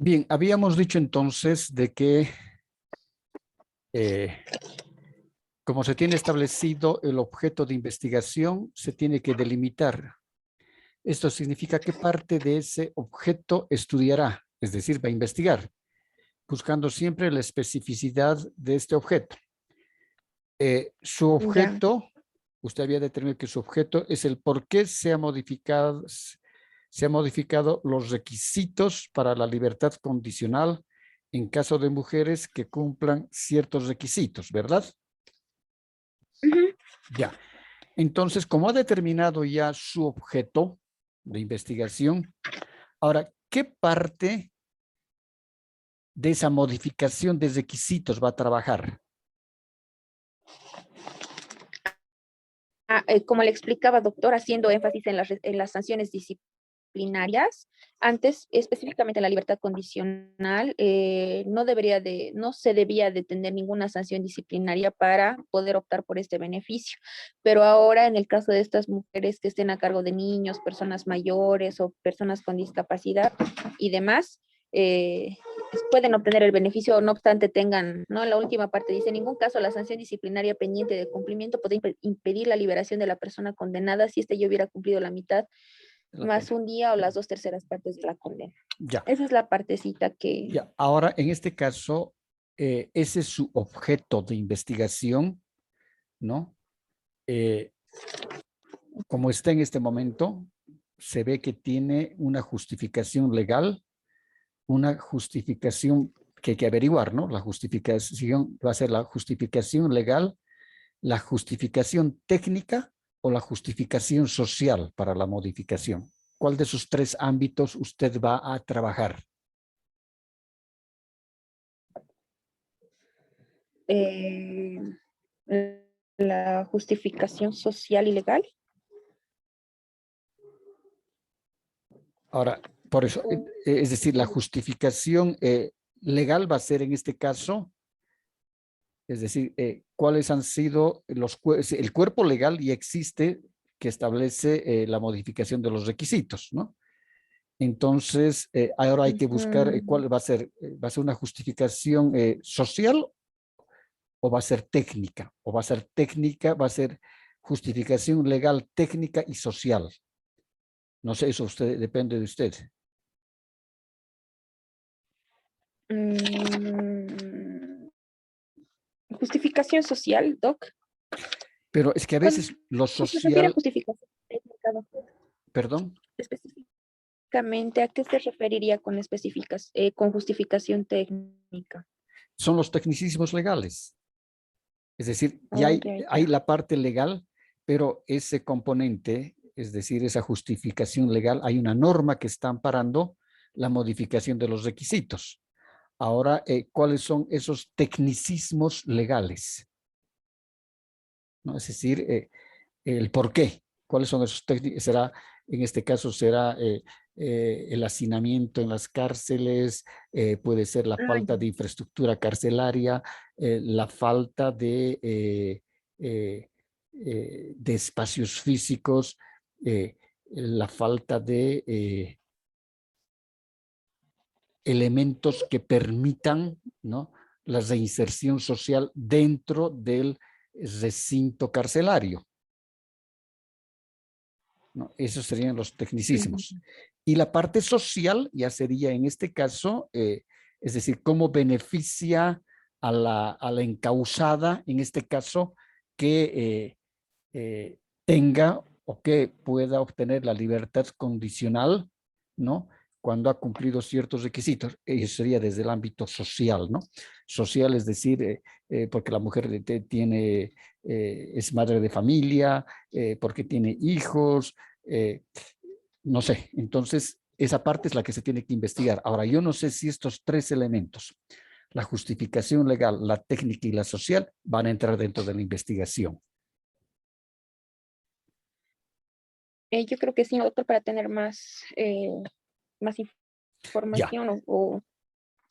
Bien, habíamos dicho entonces de que eh, como se tiene establecido el objeto de investigación, se tiene que delimitar. Esto significa qué parte de ese objeto estudiará, es decir, va a investigar, buscando siempre la especificidad de este objeto. Su Ya, objeto, usted había determinado que su objeto es el por qué se ha modificado los requisitos para la libertad condicional en caso de mujeres que cumplan ciertos requisitos, ¿verdad? ujú. Ya. Entonces, como ha determinado ya su objeto de investigación, ahora, ¿qué parte de esa modificación de requisitos va a trabajar? Como le explicaba, doctor, haciendo énfasis en las sanciones disciplinarias, antes, específicamente en la libertad condicional, no se debía de tener ninguna sanción disciplinaria para poder optar por este beneficio. Pero ahora, en el caso de estas mujeres que estén a cargo de niños, personas mayores o personas con discapacidad y demás, eh, pueden obtener el beneficio, no obstante tengan, ¿no? En la última parte dice, en ningún caso la sanción disciplinaria pendiente de cumplimiento puede impedir la liberación de la persona condenada si éste ya hubiera cumplido la mitad La más pena. un día o las 2/3 partes de la condena. Ya, Esa es la partecita que... ya. Ahora, en este caso, ese es su objeto de investigación, ¿no? Eh, como está en este momento, se ve que tiene una justificación legal, una justificación que hay que averiguar, ¿no? La justificación va a ser la justificación legal, la justificación técnica o la justificación social para la modificación. ¿Cuál de esos tres ámbitos usted va a trabajar? eh, la justificación social y legal. Ahora, por eso, es decir, la justificación legal va a ser en este caso, es decir, cuáles han sido el cuerpo legal y existe que establece la modificación de los requisitos, ¿no? Entonces, ahora hay que buscar Ujú. cuál va a ser una justificación social o va a ser técnica, o va a ser técnica, va a ser justificación legal, técnica y social. No sé, eso depende de usted. Mm, Justificación social, Doc. Pero es que a Cuando veces lo se refiere a social, justificación técnica, doctor, perdón, específicamente, ¿a qué se referiría con con justificación técnica? son los tecnicismos legales. Es decir, ya Oh, ya, hay ya. la parte legal, pero ese componente, es decir, esa justificación legal, hay una norma que está amparando la modificación de los requisitos. Ahora, ¿cuáles son esos tecnicismos legales? ¿No? Es decir, el por qué. ¿Cuáles son esos técnicos? Será, en este caso, será el hacinamiento en las cárceles, puede ser la Ah, falta ya. de infraestructura carcelaria, la falta de espacios físicos, la falta de elementos que permitan, ¿no?, la reinserción social dentro del recinto carcelario, ¿no? Esos serían los tecnicismos. Ujú. Y la parte social ya sería en este caso, es decir, cómo beneficia a la encausada, en este caso, que tenga o que pueda obtener la libertad condicional, ¿no? Cuando ha cumplido ciertos requisitos. Eso sería desde el ámbito social, ¿no? Social, es decir, porque la mujer tiene, es madre de familia, porque tiene hijos, eh, no sé. Entonces, esa parte es la que se tiene que investigar. Ahora, yo no sé si estos tres elementos, la justificación legal, la técnica y la social, van a entrar dentro de la investigación. Yo creo que sí, doctor, para tener más Ya, información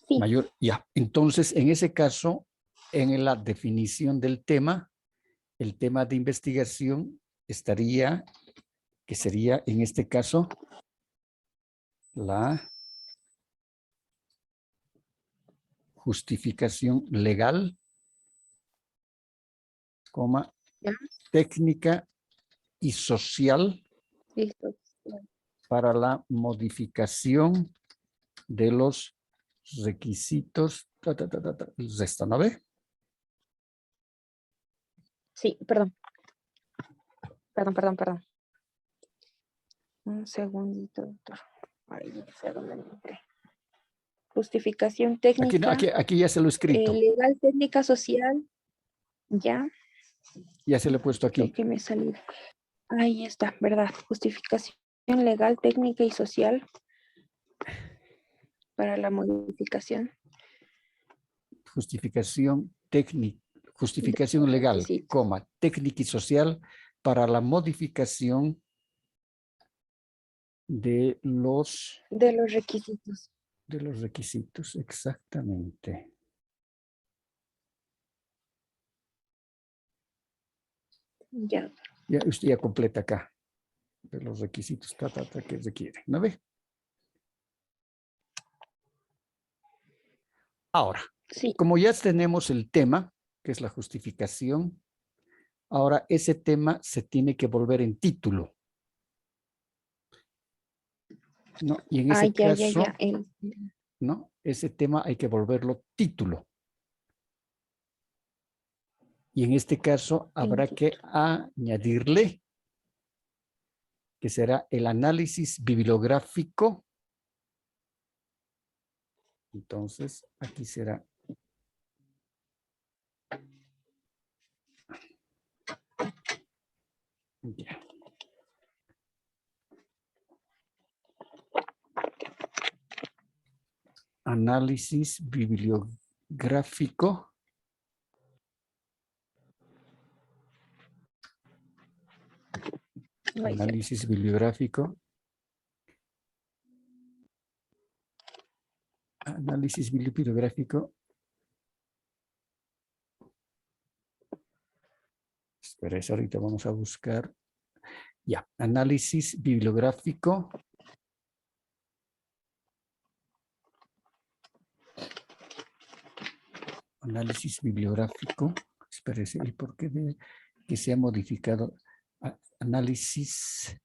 sí. mayor, ya. Entonces, en ese caso, en la definición del tema, el tema de investigación estaría, que sería en este caso, la justificación legal, coma, Ya. técnica y social Listo. para la modificación de los requisitos. Esto, ¿no ve? Sí, perdón. Perdón. Un segundito, doctor. Ay, no sé dónde me entré. Justificación técnica, Aquí ya se lo he escrito. legal, técnica, social. Ya, Ya se lo he puesto creo aquí. que me salió. Ahí está, ¿verdad? Justificación legal, técnica y social para la modificación Justificación técnica, de justificación los legal, requisitos. coma, técnica y social para la modificación de los De los requisitos. requisitos, exactamente. Ya. Ya, usted ya completa acá de los requisitos que requiere, ¿no ve? Ahora, Sí. como ya tenemos el tema, que es la justificación, ahora ese tema se tiene que volver en título. ¿No? Y en ese caso, ¿no? Ese tema hay que volverlo título. Y en este caso habrá que añadirle que será el análisis bibliográfico. Entonces, aquí será. Ya. Análisis bibliográfico. Análisis bibliográfico. Análisis bibliográfico. Espera, eso ahorita vamos a buscar. Ya, análisis bibliográfico. Análisis bibliográfico. Espérese, ¿y por qué de que se ha modificado? Análisis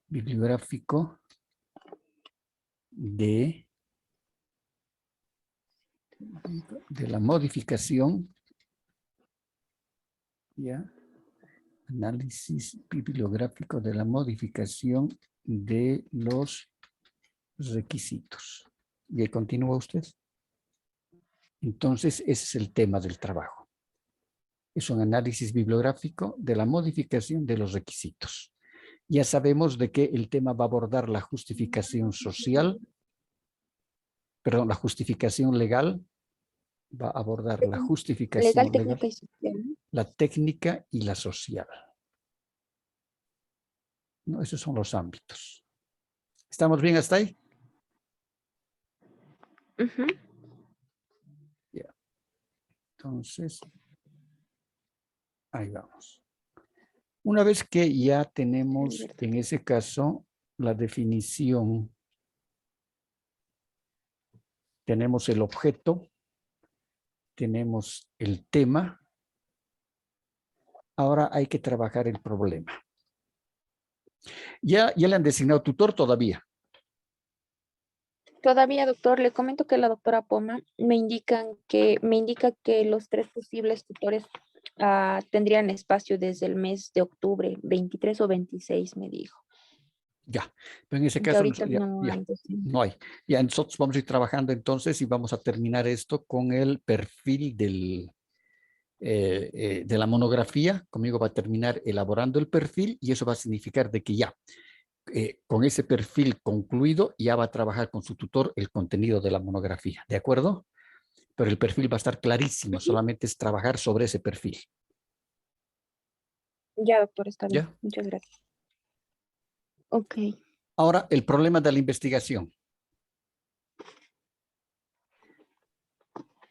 bibliográfico de la modificación. Ya. Análisis bibliográfico de la modificación de los requisitos. ¿Y ahí continúa usted? Entonces, ese es el tema del trabajo. Es un análisis bibliográfico de la modificación de los requisitos. Ya sabemos de que el tema va a abordar la justificación social, perdón, la justificación legal, va a abordar la justificación Legal, legal, técnica y social. la técnica y la social. ¿No? Esos son los ámbitos. ¿Estamos bien hasta ahí? Yeah. Entonces, ahí vamos. Una vez que ya tenemos en ese caso la definición, tenemos el objeto, tenemos el tema, ahora hay que trabajar el problema. ¿Ya le han designado tutor todavía? Todavía, doctor, le comento que la doctora Poma me indica que los 3 posibles tutores tendrían espacio desde el mes de octubre, 23 o 26, me dijo. Ya, pero en ese Que caso ahorita no hay. no hay. Ya, nosotros vamos a ir trabajando entonces y vamos a terminar esto con el perfil de la monografía. Conmigo va a terminar elaborando el perfil y eso va a significar de que ya con ese perfil concluido ya va a trabajar con su tutor el contenido de la monografía, ¿de acuerdo? Pero el perfil va a estar clarísimo, solamente es trabajar sobre ese perfil. Ya, doctor, está bien. ¿Ya? Muchas gracias. Ok. Ahora, el problema de la investigación.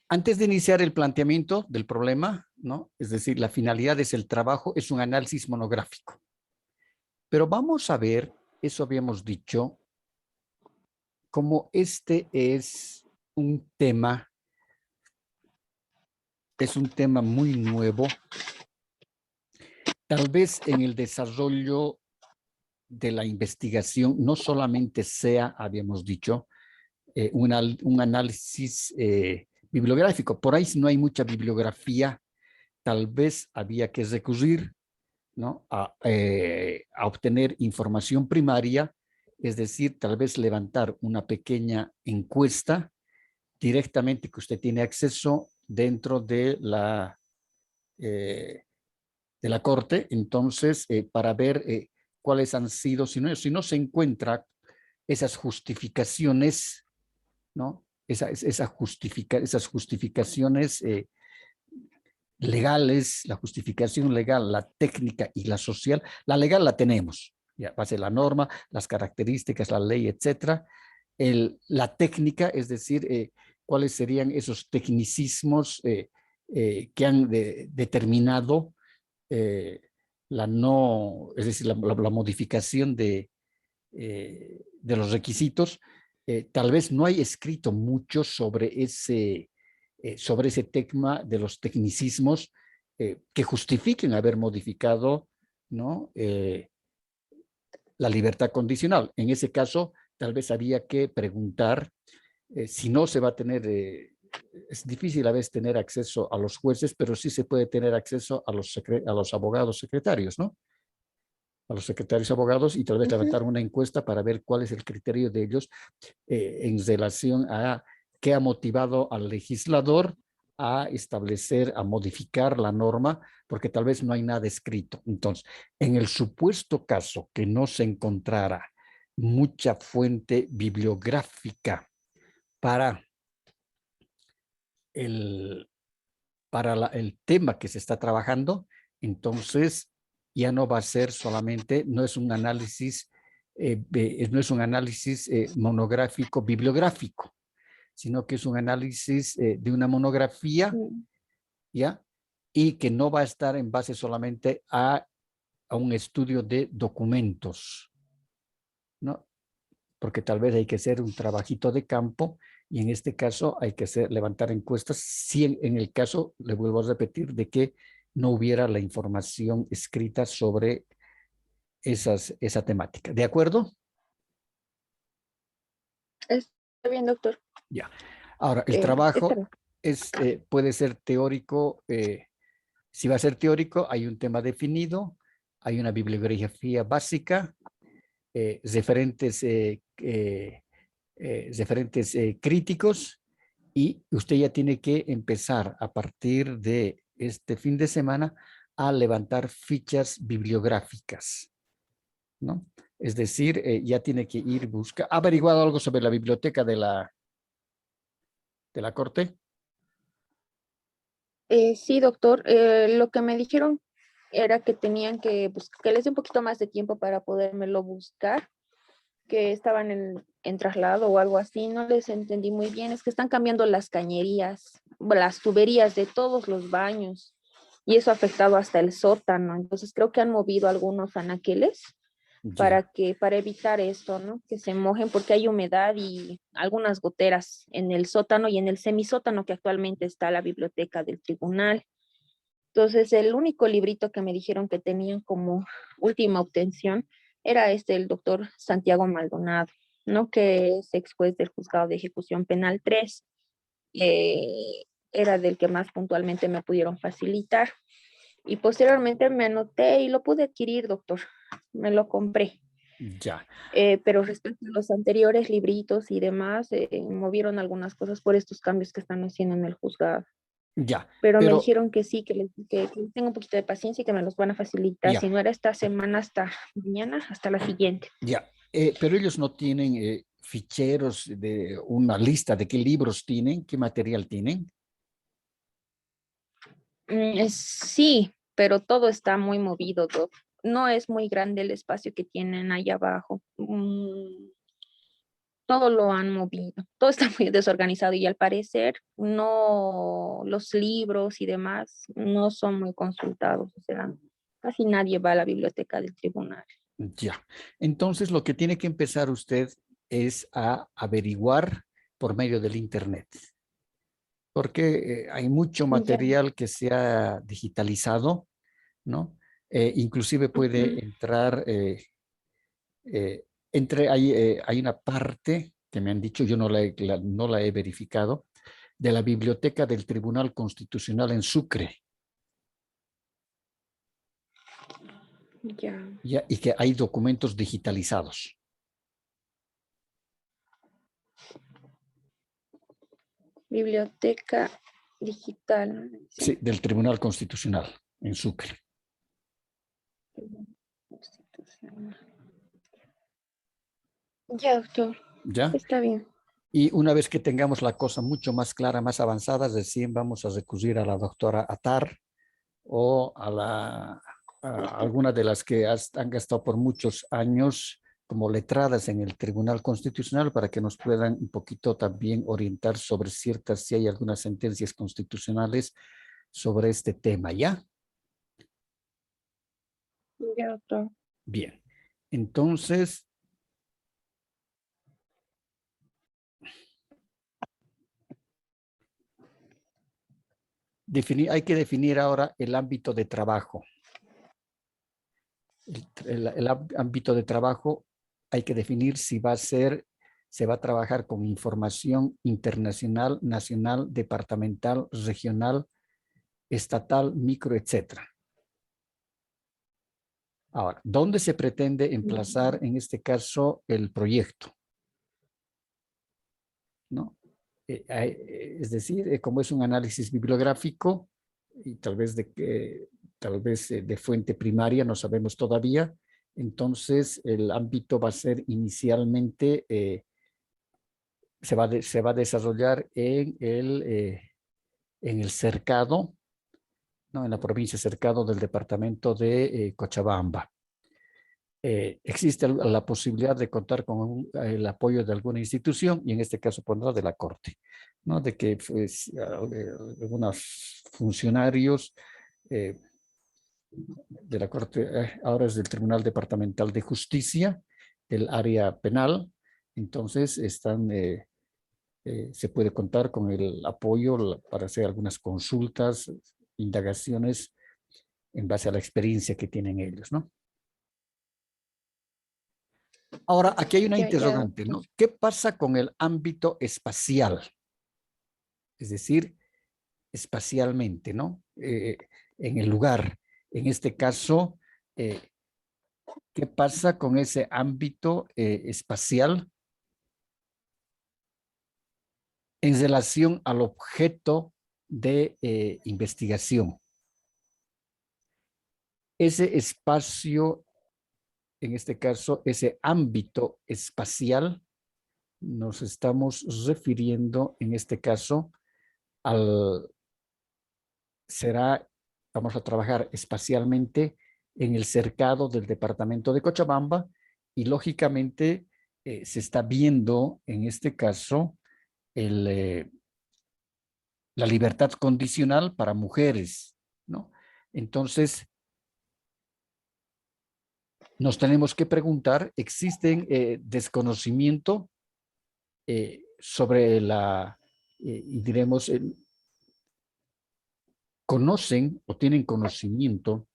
Antes de iniciar el planteamiento del problema, ¿no? Es decir, la finalidad es el trabajo, es un análisis monográfico. Pero vamos a ver, eso habíamos dicho, como este es un tema es un tema muy nuevo. Tal vez en el desarrollo de la investigación no solamente sea, habíamos dicho, un análisis bibliográfico. Por ahí si no hay mucha bibliografía, tal vez había que recurrir, ¿no?, a obtener información primaria, es decir, tal vez levantar una pequeña encuesta directamente que usted tiene acceso dentro de la corte, entonces, para ver cuáles han sido, si no se encuentra esas justificaciones, ¿no? Esas justificaciones legales, la justificación legal, la técnica y la social. La legal la tenemos, ya va a ser la norma, las características, la ley, etcétera. La técnica, es decir, cuáles serían esos tecnicismos que han determinado la no, es decir, la modificación de los requisitos. Tal vez no hay escrito mucho sobre ese tema de los tecnicismos que justifiquen haber modificado, ¿no?, la libertad condicional. En ese caso, tal vez había que preguntar si no se va a tener, es difícil a veces tener acceso a los jueces, pero sí se puede tener acceso a los abogados secretarios, ¿no? A los secretarios abogados, y tal vez levantar una encuesta para ver cuál es el criterio de ellos en relación a qué ha motivado al legislador a establecer, a modificar la norma, porque tal vez no hay nada escrito. Entonces, en el supuesto caso que no se encontrara mucha fuente bibliográfica para el, el tema que se está trabajando, entonces ya no va a ser solamente, no es un análisis, monográfico bibliográfico, sino que es un análisis de una monografía, ¿ya? Y que no va a estar en base solamente a un estudio de documentos, ¿no? Porque tal vez hay que hacer un trabajito de campo, y en este caso hay que levantar encuestas, si en el caso, le vuelvo a repetir, de que no hubiera la información escrita sobre esa temática. ¿De acuerdo? Está bien, doctor. Ya. Ahora, el Está trabajo bien. puede ser teórico. Si va a ser teórico, hay un tema definido, hay una bibliografía básica, referentes críticos, y usted ya tiene que empezar a partir de este fin de semana a levantar fichas bibliográficas, ¿no? Es decir, ya tiene que ir buscar. ¿Ha averiguado algo sobre la biblioteca de la Corte? Sí, doctor. Lo que me dijeron era que tenían que les dé un poquito más de tiempo para podérmelo buscar, que estaban en traslado o algo así. No les entendí muy bien. Es que están cambiando las cañerías, las tuberías de todos los baños, y eso ha afectado hasta el sótano. Entonces creo que han movido algunos anaqueles Ya, para evitar esto, ¿no? Que se mojen, porque hay humedad y algunas goteras en el sótano y en el semisótano que actualmente está la biblioteca del tribunal. Entonces, el único librito que me dijeron que tenían como última obtención era el doctor Santiago Maldonado, ¿no? Que es ex juez del Juzgado de Ejecución Penal 3. Era del que más puntualmente me pudieron facilitar. Y posteriormente me anoté y lo pude adquirir, doctor. Me lo compré. ya, Pero respecto a los anteriores libritos y demás, movieron algunas cosas por estos cambios que están haciendo en el juzgado. ya, Pero me pero dijeron que sí, que tengo un poquito de paciencia y que me los van a facilitar. ya, Si no era esta semana, hasta mañana, hasta la siguiente. ya. Pero ellos no tienen ficheros de una lista de qué libros tienen, qué material tienen. Sí, pero todo está muy movido, Doc. No es muy grande el espacio que tienen ahí abajo. Todo lo han movido, todo está muy desorganizado, y al parecer no, los libros y demás no son muy consultados, o sea, casi nadie va a la biblioteca del tribunal. Ya. Entonces, lo que tiene que empezar usted es a averiguar por medio del Internet. porque hay mucho Ya. material que se ha digitalizado, ¿no? Inclusive puede Ujú. entrar, hay una parte que me han dicho, yo no la he verificado, de la biblioteca del Tribunal Constitucional en Sucre, Ya. ¿ya? Y que hay documentos digitalizados. Biblioteca digital, ¿no? Sí, Sí. del Tribunal Constitucional en Sucre. Constitucional. Ya, doctor. ¿Ya? Está bien. Y una vez que tengamos la cosa mucho más clara, más avanzada, recién vamos a recurrir a la doctora Atar o a alguna de las que han estado por muchos años como letradas en el Tribunal Constitucional para que nos puedan un poquito también orientar sobre si hay algunas sentencias constitucionales sobre este tema, ¿ya? Ya, doctor. Bien. Entonces, hay que definir ahora el ámbito de trabajo. El ámbito de trabajo hay que definir si se va a trabajar con información internacional, nacional, departamental, regional, estatal, micro, etcétera. Ahora, ¿dónde se pretende emplazar en este caso el proyecto? ¿No? Es decir, como es un análisis bibliográfico y tal vez de fuente primaria, no sabemos todavía, entonces el ámbito va a ser inicialmente, se va a desarrollar en el cercado, ¿no? En la provincia cercado del departamento de Cochabamba. Existe la posibilidad de contar con el apoyo de alguna institución y en este caso pondrá de la Corte, ¿no? De que pues, algunos funcionarios de la Corte, ahora es del Tribunal Departamental de Justicia, del área penal, entonces se puede contar con el apoyo para hacer algunas consultas, indagaciones en base a la experiencia que tienen ellos, ¿no? Ahora, aquí hay una Ya, interrogante, ¿no? ¿Qué pasa con el ámbito espacial? Es decir, espacialmente, ¿no? En el lugar. En este caso, eh, ¿qué pasa con ese ámbito espacial en relación al objeto de investigación? Ese espacio, en este caso, ese ámbito espacial, nos estamos refiriendo en este caso al vamos a trabajar espacialmente en el cercado del departamento de Cochabamba y lógicamente se está viendo en este caso el, la libertad condicional para mujeres, ¿no? Entonces, nos tenemos que preguntar, ¿existen desconocimiento sobre y diremos, conocen o tienen conocimiento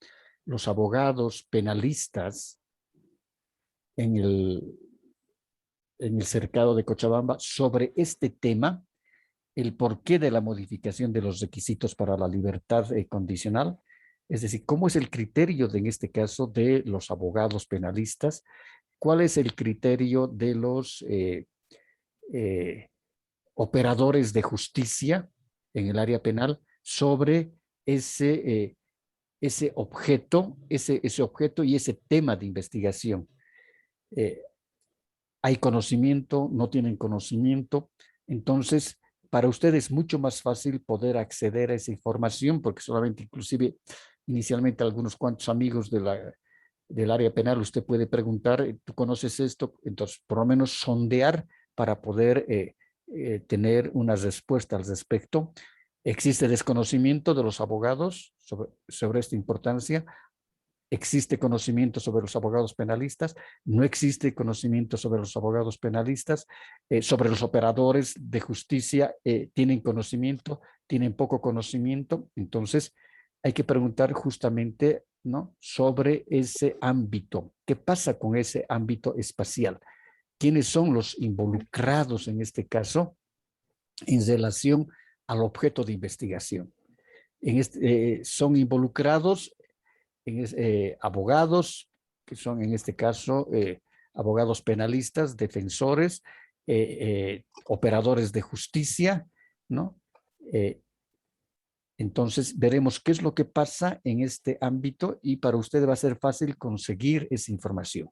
los abogados penalistas en en el cercado de Cochabamba sobre este tema, el porqué de la modificación de los requisitos para la libertad condicional? Es decir, ¿cómo es el criterio en este caso de los abogados penalistas? ¿Cuál es el criterio de los eh, operadores de justicia en el área penal sobre ese objeto y ese tema de investigación? Eh, ¿Hay conocimiento? ¿No tienen conocimiento? Entonces, para ustedes es mucho más fácil poder acceder a esa información porque solamente inclusive inicialmente algunos cuantos amigos del área penal usted puede preguntar, ¿tú conoces esto? Entonces, por lo menos sondear para poder tener una respuesta al respecto. ¿Existe desconocimiento de los abogados sobre esta importancia? ¿Existe conocimiento sobre los abogados penalistas? ¿No existe conocimiento sobre los abogados penalistas? Sobre los operadores de justicia, ¿tienen conocimiento? ¿Tienen poco conocimiento? Entonces, hay que preguntar justamente, ¿no?, sobre ese ámbito. ¿Qué pasa con ese ámbito espacial? ¿Quiénes son los involucrados en este caso en relación al objeto de investigación? Son involucrados abogados, que son en este caso abogados penalistas, defensores, operadores de justicia, ¿no? Entonces veremos qué es lo que pasa en este ámbito y para usted va a ser fácil conseguir esa información.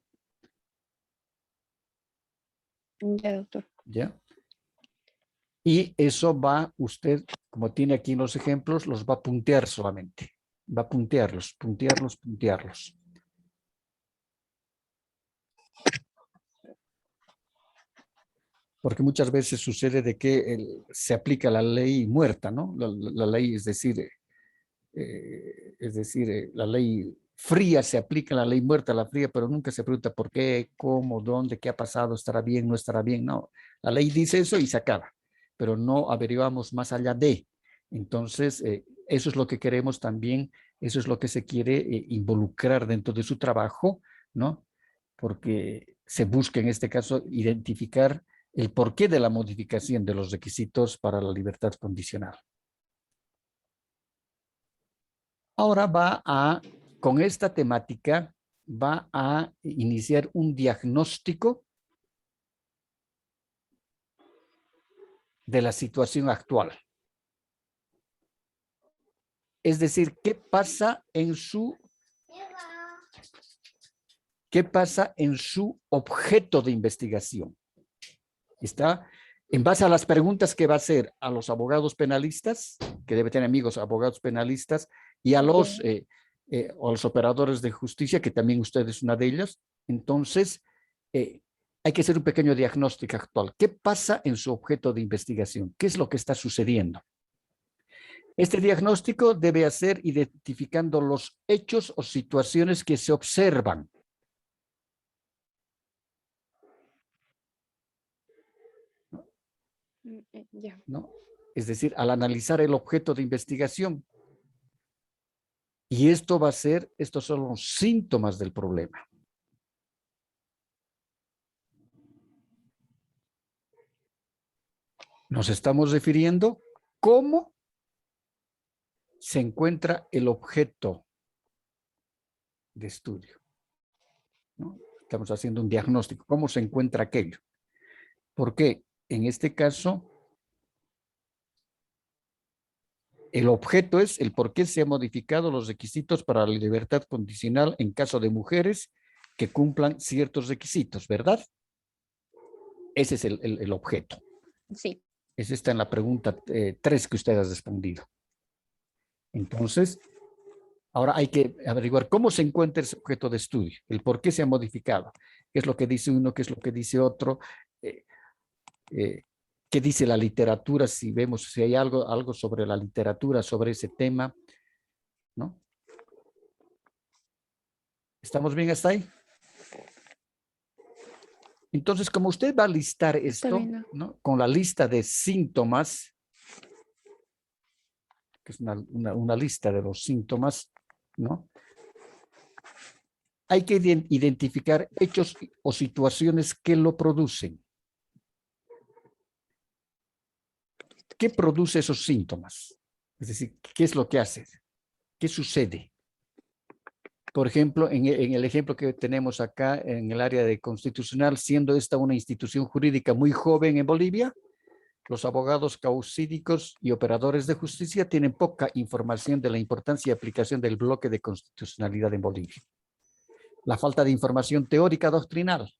Ya, doctor. ¿Ya? Y eso va usted, como tiene aquí en los ejemplos, los va a puntear solamente. Va a puntearlos, puntearlos, puntearlos. Porque muchas veces sucede de que se aplica la ley muerta, ¿no? La ley, es decir, la ley fría se aplica, la ley muerta, la fría, pero nunca se pregunta por qué, cómo, dónde, qué ha pasado, estará bien, no estará bien. No, la ley dice eso y se acaba, pero no averiguamos más allá de. Entonces, eso es lo que queremos también, eso es lo que se quiere involucrar dentro de su trabajo, ¿no? Porque se busca en este caso identificar el porqué de la modificación de los requisitos para la libertad condicional. Ahora con esta temática, va a iniciar un diagnóstico de la situación actual. Es decir, ¿qué pasa en su objeto de investigación? Está en base a las preguntas que va a hacer a los abogados penalistas, que debe tener amigos abogados penalistas, y a los operadores de justicia, que también usted es una de ellas. Entonces, hay que hacer un pequeño diagnóstico actual. ¿Qué pasa en su objeto de investigación? ¿Qué es lo que está sucediendo? Este diagnóstico debe hacer identificando los hechos o situaciones que se observan. ¿No? Es decir, al analizar el objeto de investigación. Y estos son los síntomas del problema. Nos estamos refiriendo cómo se encuentra el objeto de estudio, ¿no? Estamos haciendo un diagnóstico, cómo se encuentra aquello. Porque en este caso, el objeto es el por qué se han modificado los requisitos para la libertad condicional en caso de mujeres que cumplan ciertos requisitos, ¿verdad? Ese es el objeto. Sí. Ese está en la pregunta 3 que usted ha respondido. Entonces, ahora hay que averiguar cómo se encuentra ese objeto de estudio, el por qué se ha modificado, qué es lo que dice uno, qué es lo que dice otro, qué dice la literatura, si vemos si hay algo sobre la literatura, sobre ese tema, ¿no? ¿Estamos bien hasta ahí? Entonces, como usted va a listar esto, ¿no?, con la lista de síntomas, que es una lista de los síntomas, ¿no? Hay que identificar hechos o situaciones que lo producen. ¿Qué produce esos síntomas? Es decir, ¿qué es lo que hace? ¿Qué sucede? Por ejemplo, en el ejemplo que tenemos acá en el área de constitucional, siendo esta una institución jurídica muy joven en Bolivia, los abogados causídicos y operadores de justicia tienen poca información de la importancia y aplicación del bloque de constitucionalidad en Bolivia. La falta de información teórica doctrinal.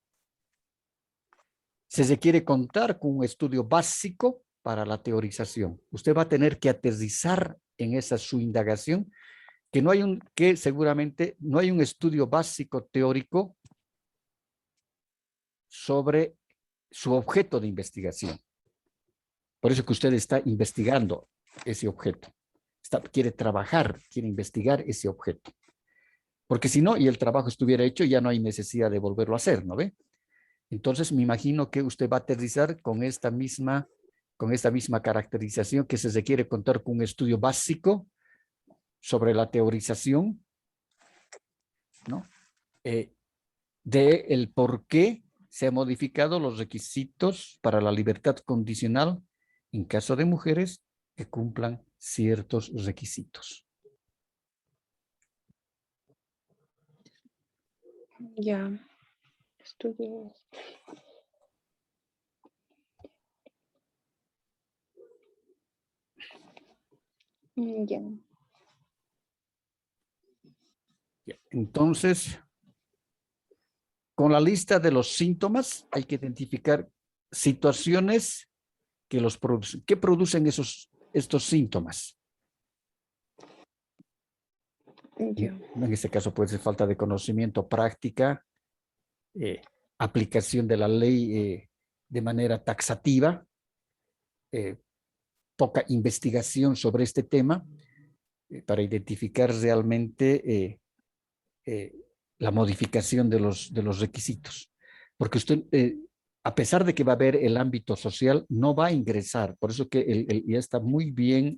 Se requiere contar con un estudio básico para la teorización. Usted va a tener que aterrizar en esa su indagación, que seguramente no hay un estudio básico teórico sobre su objeto de investigación. Por eso que usted está investigando ese objeto. Quiere trabajar, quiere investigar ese objeto. Porque si no, y el trabajo estuviera hecho, ya no hay necesidad de volverlo a hacer, ¿no ve? Entonces, me imagino que usted va a aterrizar con esta misma caracterización, que se requiere contar con un estudio básico sobre la teorización, ¿no? De el por qué se han modificado los requisitos para la libertad condicional en caso de mujeres que cumplan ciertos requisitos. Ya, estudié. Ya. Entonces, con la lista de los síntomas hay que identificar situaciones que los producen. ¿Qué producen estos síntomas? Ya. En este caso puede ser falta de conocimiento, práctica, aplicación de la ley de manera taxativa, poca investigación sobre este tema para identificar realmente la modificación de los requisitos. Porque usted, a pesar de que va a haber el ámbito social, no va a ingresar. Por eso que ya está muy bien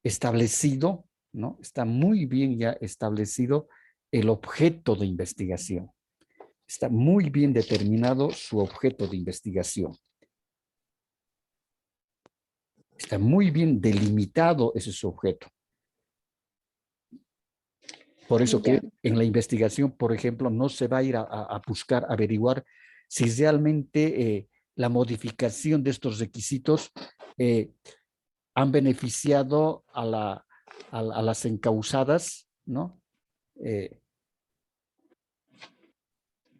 establecido, ¿no? Está muy bien ya establecido el objeto de investigación. Está muy bien determinado su objeto de investigación. Está muy bien delimitado ese su objeto. Por eso que en la investigación, por ejemplo, no se va a ir a buscar, averiguar si realmente la modificación de estos requisitos han beneficiado a las encausadas, ¿no?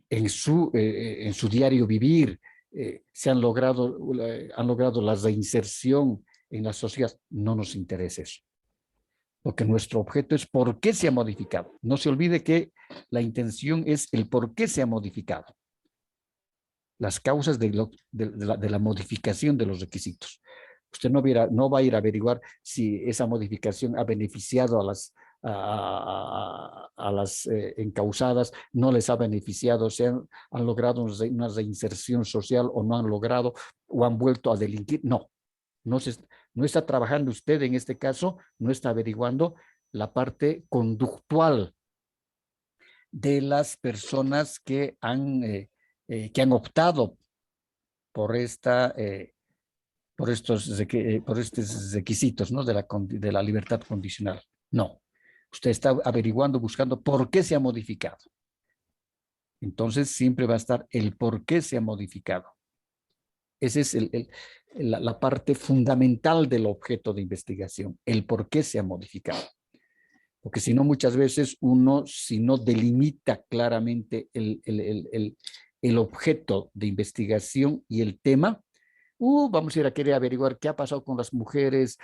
En su diario vivir, se han logrado la reinserción en la sociedad. No nos interesa eso. Porque nuestro objeto es por qué se ha modificado. No se olvide que la intención es el por qué se ha modificado. Las causas de la modificación de los requisitos. Usted no va a ir a averiguar si esa modificación ha beneficiado a las encausadas, no les ha beneficiado, han logrado una reinserción social o no han logrado, o han vuelto a delinquir. No, no está trabajando usted en este caso, no está averiguando la parte conductual de las personas que han optado por por estos requisitos, ¿no? de la libertad condicional. No, usted está averiguando, buscando por qué se ha modificado. Entonces siempre va a estar el por qué se ha modificado. Esa es la parte fundamental del objeto de investigación, el por qué se ha modificado. Porque si no, muchas veces uno, si no delimita claramente el objeto de investigación y el tema, vamos a ir a querer averiguar qué ha pasado con las mujeres.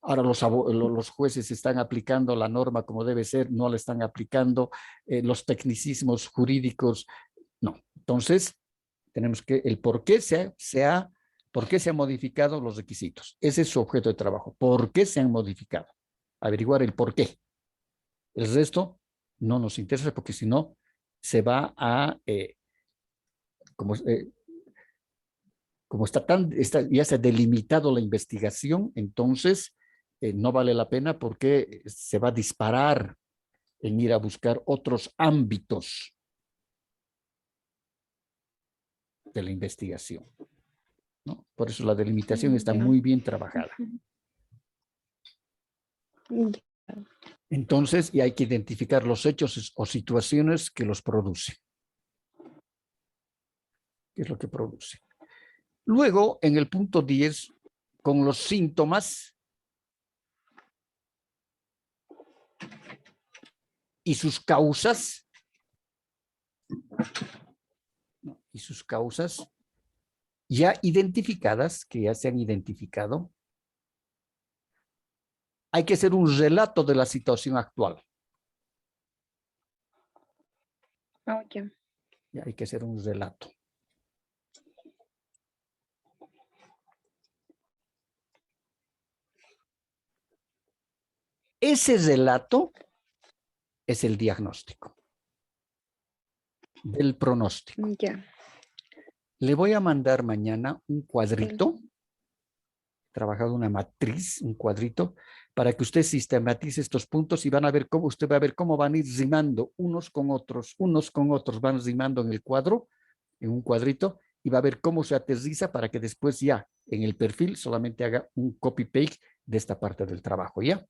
Ahora los jueces están aplicando la norma como debe ser, no la están aplicando, los tecnicismos jurídicos, no. Entonces, tenemos que el por qué por qué se han modificado los requisitos. Ese es su objeto de trabajo. ¿Por qué se han modificado? Averiguar el por qué. El resto no nos interesa porque si no, se va a, como ya se ha delimitado la investigación, entonces no vale la pena porque se va a disparar en ir a buscar otros ámbitos de la investigación, ¿no? Por eso la delimitación está muy bien trabajada. Entonces, y hay que identificar los hechos o situaciones que los producen. ¿Qué es lo que produce? Luego, en el punto 10, con los síntomas y sus causas, ya identificadas, que ya se han identificado, hay que hacer un relato de la situación actual. Okay. Ya hay que hacer un relato. Ese relato es el diagnóstico del pronóstico. Ya. Le voy a mandar mañana un cuadrito, trabajado una matriz, un cuadrito, para que usted sistematice estos puntos y van a ver cómo, usted va a ver cómo van a ir rimando unos con otros, van rimando en el cuadro, en un cuadrito, y va a ver cómo se aterriza para que después ya en el perfil solamente haga un copy-paste de esta parte del trabajo, ¿ya?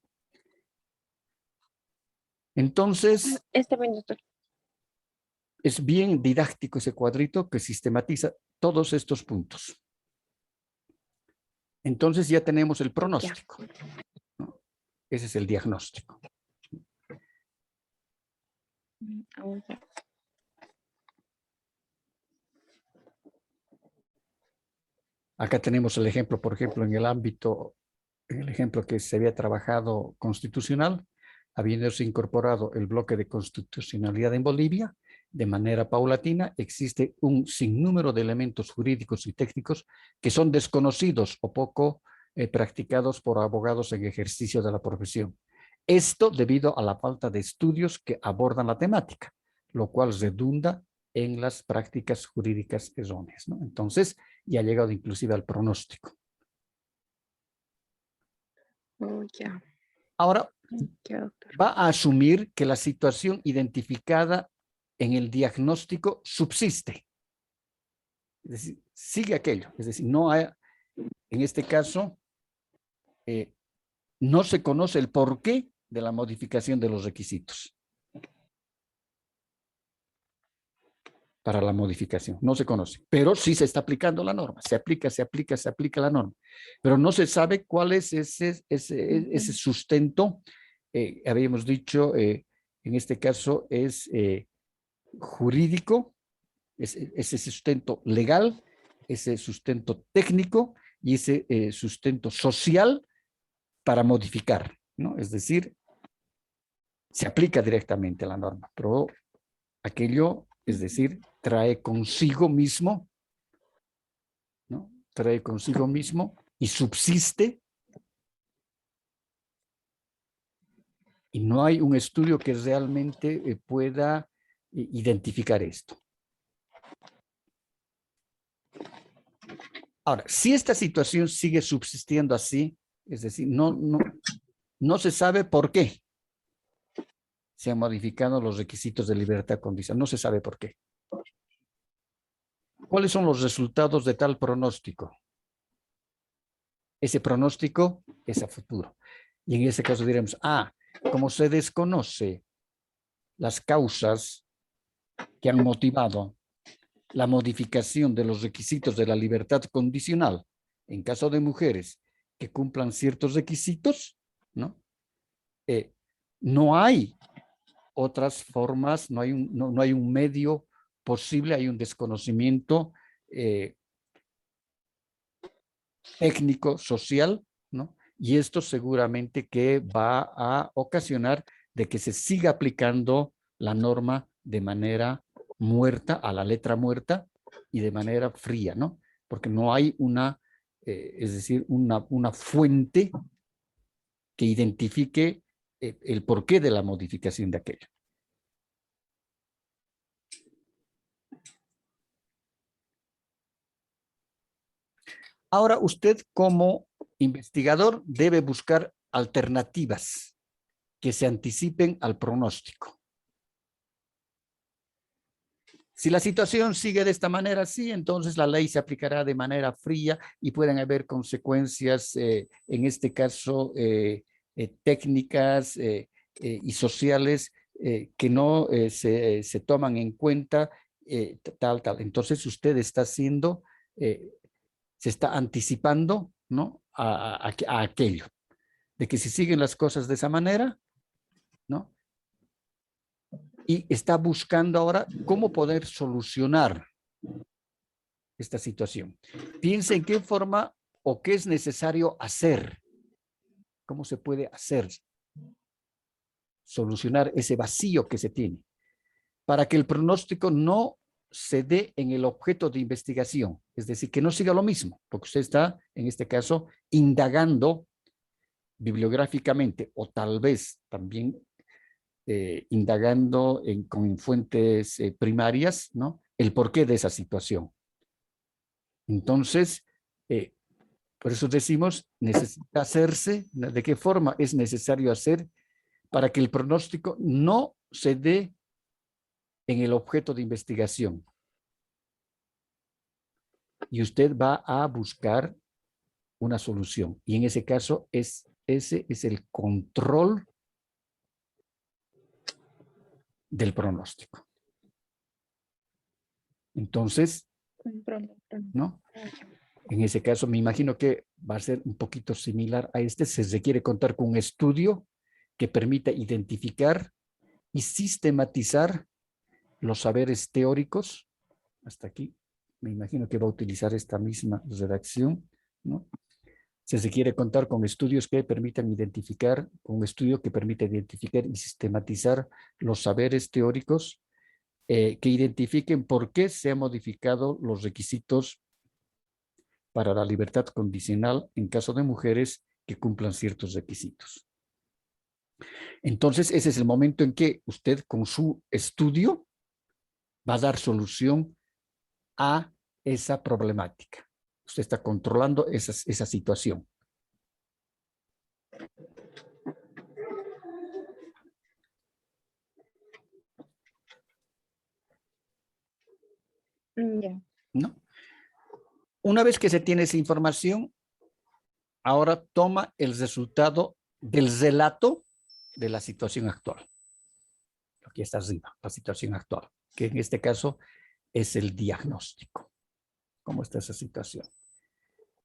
Entonces, Está bien, doctor. es bien didáctico ese cuadrito que sistematiza todos estos puntos. Entonces ya tenemos el pronóstico, ¿no? Ese es el diagnóstico. Acá tenemos el ejemplo, por ejemplo, en el ejemplo que se había trabajado constitucional, habiéndose incorporado el bloque de constitucionalidad en Bolivia, de manera paulatina, existe un sinnúmero de elementos jurídicos y técnicos que son desconocidos o poco practicados por abogados en ejercicio de la profesión. Esto debido a la falta de estudios que abordan la temática, lo cual redunda en las prácticas jurídicas erróneas, ¿no? Entonces, ya ha llegado inclusive al pronóstico. Ya. Ahora, Ya, doctor. va a asumir que la situación identificada en el diagnóstico subsiste. Es decir, sigue aquello. Es decir, no hay, en este caso, no se conoce el porqué de la modificación de los requisitos para la modificación. No se conoce, pero sí se está aplicando la norma. Se aplica la norma. Pero no se sabe cuál es ese sustento. Habíamos dicho, en este caso es jurídico, ese sustento legal, ese sustento técnico y ese sustento social para modificar, ¿no? Es decir, se aplica directamente la norma, pero aquello, es decir, trae consigo mismo, ¿no? Trae consigo mismo y subsiste, y no hay un estudio que realmente pueda identificar esto. Ahora, si esta situación sigue subsistiendo así, es decir, no se sabe por qué se han modificado los requisitos de libertad condicional, no se sabe por qué. ¿Cuáles son los resultados de tal pronóstico? Ese pronóstico es a futuro. Y en ese caso diremos, como se desconoce las causas que han motivado la modificación de los requisitos de la libertad condicional en caso de mujeres que cumplan ciertos requisitos, ¿no? No hay otras formas, no hay un medio posible, hay un desconocimiento técnico, social, ¿no? Y esto seguramente que va a ocasionar de que se siga aplicando la norma de manera muerta, a la letra muerta y de manera fría, ¿no? Porque no hay es decir, una fuente que identifique el porqué de la modificación de aquello. Ahora usted como investigador debe buscar alternativas que se anticipen al pronóstico. Si la situación sigue de esta manera, sí, entonces la ley se aplicará de manera fría y pueden haber consecuencias, en este caso, técnicas y sociales que no se toman en cuenta, tal. Entonces usted está haciendo, se está anticipando, ¿no? a aquello, de que si siguen las cosas de esa manera, ¿no? Y está buscando ahora cómo poder solucionar esta situación. Piensa en qué forma o qué es necesario hacer. ¿Cómo se puede hacer? Solucionar ese vacío que se tiene para que el pronóstico no se dé en el objeto de investigación. Es decir, que no siga lo mismo, porque usted está, en este caso, indagando bibliográficamente o tal vez también indagando con fuentes primarias, ¿no? El porqué de esa situación. Entonces, por eso decimos, necesita hacerse, ¿de qué forma es necesario hacer para que el pronóstico no se dé en el objeto de investigación? Y usted va a buscar una solución. Y en ese caso, ese es el control del pronóstico. Entonces, ¿no? En ese caso, me imagino que va a ser un poquito similar a este. Se requiere contar con un estudio que permita identificar y sistematizar los saberes teóricos. Hasta aquí, me imagino que va a utilizar esta misma redacción, ¿no? Se requiere contar con estudios que permitan identificar, con un estudio que permita identificar y sistematizar los saberes teóricos que identifiquen por qué se han modificado los requisitos para la libertad condicional en caso de mujeres que cumplan ciertos requisitos. Entonces, ese es el momento en que usted con su estudio va a dar solución a esa problemática. Usted está controlando esa situación. Ya. ¿No? Una vez que se tiene esa información, ahora toma el resultado del relato de la situación actual. Aquí está arriba, la situación actual, que en este caso es el diagnóstico. ¿Cómo está esa situación?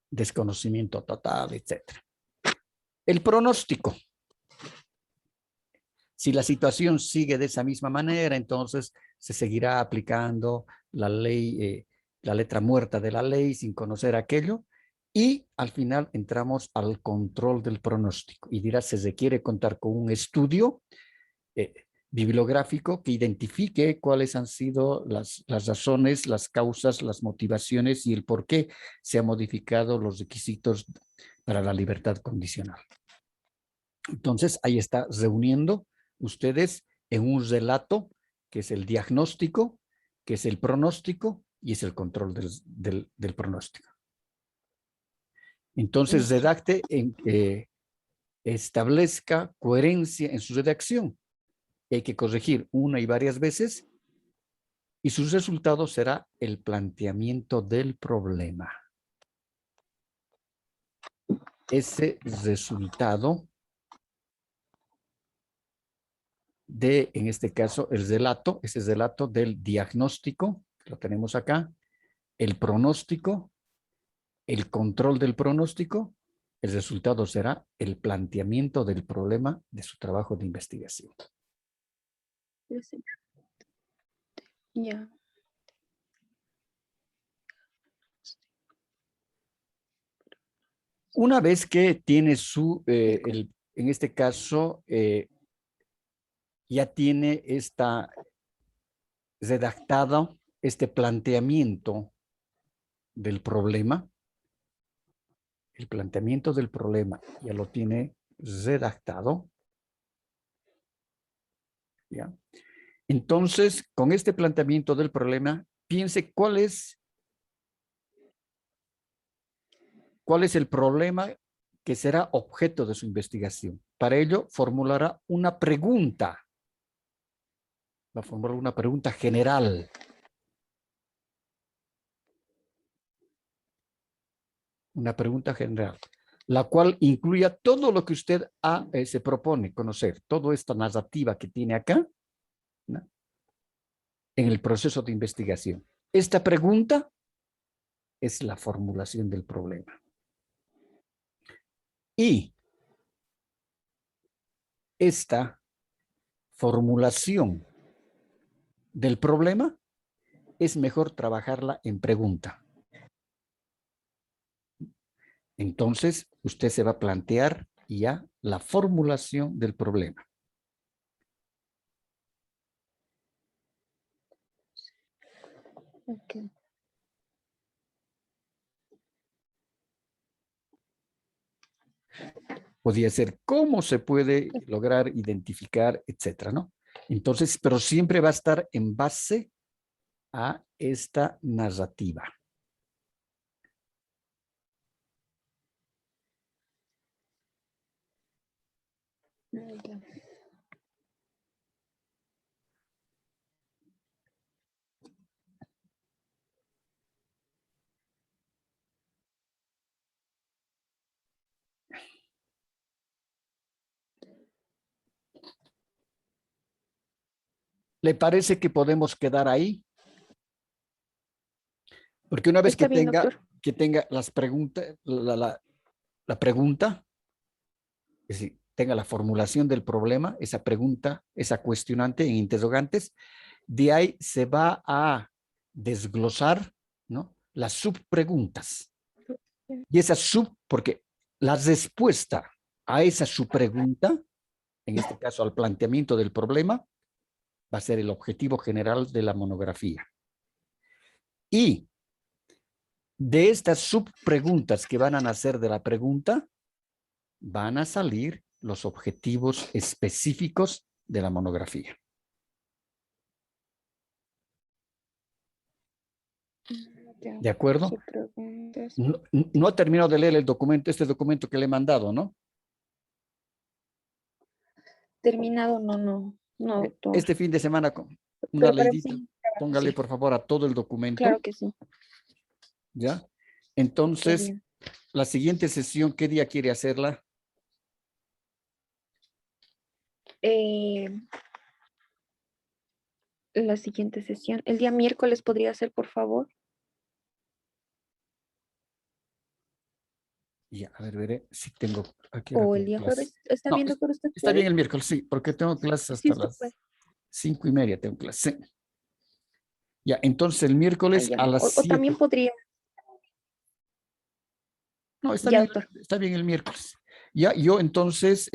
Desconocimiento total, etc. El pronóstico. Si la situación sigue de esa misma manera, entonces se seguirá aplicando la ley, la letra muerta de la ley sin conocer aquello, y al final entramos al control del pronóstico. Y dirá, se requiere contar con un estudio bibliográfico que identifique cuáles han sido las razones, las causas, las motivaciones y el por qué se han modificado los requisitos para la libertad condicional. Entonces, ahí está reuniendo ustedes en un relato que es el diagnóstico, que es el pronóstico y es el control del pronóstico. Entonces, redacte, establezca coherencia en su redacción. Hay que corregir una y varias veces y su resultado será el planteamiento del problema. Ese resultado en este caso, el relato, ese es el relato del diagnóstico, lo tenemos acá, el pronóstico, el control del pronóstico, el resultado será el planteamiento del problema de su trabajo de investigación. Ya. Una vez que tiene en este caso, ya tiene redactado este planteamiento del problema, el planteamiento del problema ya lo tiene redactado, ¿ya? Entonces, con este planteamiento del problema, piense cuál es el problema que será objeto de su investigación. Para ello, formulará una pregunta. Va a formular una pregunta general. Una pregunta general, la cual incluya todo lo que usted se propone conocer, toda esta narrativa que tiene acá, ¿no?, en el proceso de investigación. Esta pregunta es la formulación del problema. Y esta formulación del problema es mejor trabajarla en pregunta. Entonces, usted se va a plantear ya la formulación del problema. Okay. podría ser cómo se puede lograr identificar, etcétera, ¿no? Entonces, pero siempre va a estar en base a esta narrativa. ¿Le parece que podemos quedar ahí? Porque una vez Está bien, doctor. que tenga las preguntas, la pregunta, es decir, tenga la formulación del problema, esa pregunta, esa cuestionante en interrogantes, de ahí se va a desglosar, ¿no?, las subpreguntas. Y esa porque la respuesta a esa subpregunta, en este caso al planteamiento del problema, va a ser el objetivo general de la monografía. Y de estas subpreguntas que van a nacer de la pregunta, van a salir los objetivos específicos de la monografía. ¿De acuerdo? No, no he terminado de leer el documento, este documento que le he mandado, ¿no? Terminado, no, doctor. Este fin de semana, una Pero para leidita, sí, póngale sí, por favor a todo el documento, claro que sí. ¿ya? Qué Entonces, bien. la siguiente sesión, ¿qué día quiere hacerla? La siguiente sesión. El día miércoles podría ser, por favor. Ya, a ver, veré si tengo, aquí ahora O el tengo día clase. jueves. ¿Está No, bien, doctor? ¿Usted está bien puede? el miércoles, sí, porque tengo clases Sí, hasta usted las puede. 5:30, tengo clase. Sí. Ya, entonces el Ah, miércoles ya. a las O también 7. podría. No, Ya, doctor. está bien el miércoles. Ya, yo entonces,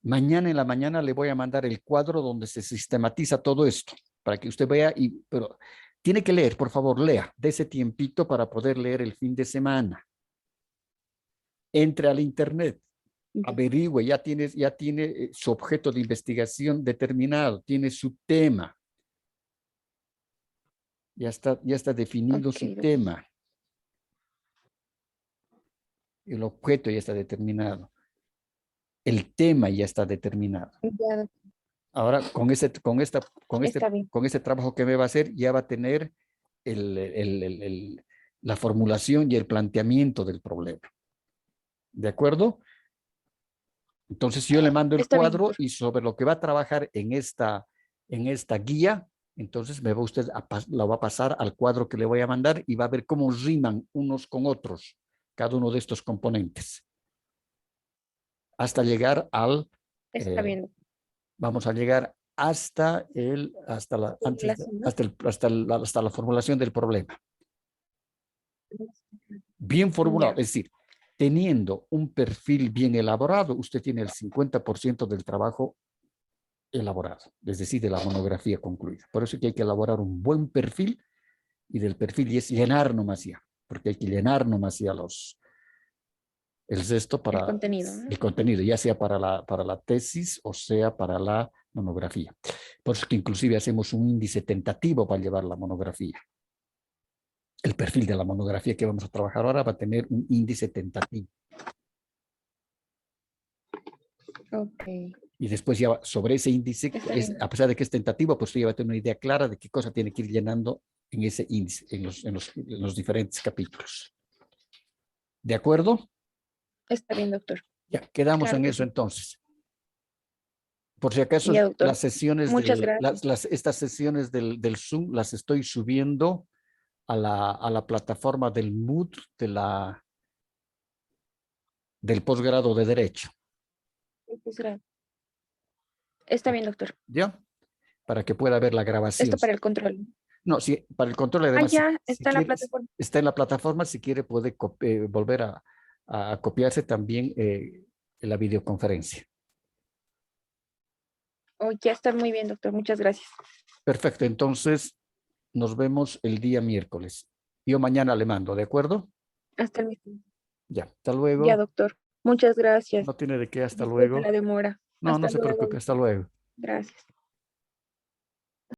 mañana en la mañana le voy a mandar el cuadro donde se sistematiza todo esto, para que usted vea, pero tiene que leer, por favor, lea, de ese tiempito para poder leer el fin de semana. Entre al internet, Ya. averigüe, ya tiene su objeto de investigación determinado, tiene su tema, ya está definido Ok, su doctor. tema, el objeto ya está determinado, el tema ya está determinado. Ya, doctor. Ahora, Está bien. con este trabajo que me va a hacer, ya va a tener la formulación y el planteamiento del problema. ¿De acuerdo? Entonces yo le mando el Está bien, cuadro doctor. y sobre lo que va a trabajar en esta guía, entonces me va usted la va a pasar al cuadro que le voy a mandar y va a ver cómo riman unos con otros cada uno de estos componentes. Hasta llegar Está bien, doctor. vamos a llegar hasta Formulación, ¿no? hasta la formulación del problema. Bien formulado, Ya. es decir, teniendo un perfil bien elaborado, usted tiene el 50% del trabajo elaborado, es decir, de la monografía concluida. Por eso que hay que elaborar un buen perfil, y del perfil y es llenar nomás ya, porque hay que llenar nomás ya el resto El para contenido, ¿no? el contenido, ya sea para la tesis o sea para la monografía. Por eso que inclusive hacemos un índice tentativo para llevar la monografía. El perfil de la monografía que vamos a trabajar ahora va a tener un índice tentativo. Ok. Y después ya sobre ese índice, Está bien. a pesar de que es tentativo, pues usted ya va a tener una idea clara de qué cosa tiene que ir llenando en ese índice, en los diferentes capítulos. ¿De acuerdo? Está bien, doctor. Ya, quedamos Claro en que eso sí. entonces. Por si acaso, Ya, doctor. las sesiones Muchas gracias. estas sesiones del Zoom las estoy subiendo a la plataforma del Mood del posgrado de Derecho. Muchas gracias. Está bien, doctor. ¿Ya? Para que pueda ver la Esto grabación. para el control. No, sí, para el control, Ah, además, ya, si está en la quiere, plataforma. está en la plataforma, si quiere puede volver a copiarse también en la videoconferencia. Oh, ya está muy bien, doctor. Muchas gracias. Perfecto, entonces nos vemos el día miércoles. Yo mañana le mando, ¿de acuerdo? Hasta el mismo. Ya, hasta Ya, luego. doctor. Muchas gracias. No tiene de qué, hasta Disculpe luego. la demora. No, no Hasta se luego. preocupe, hasta luego. Gracias.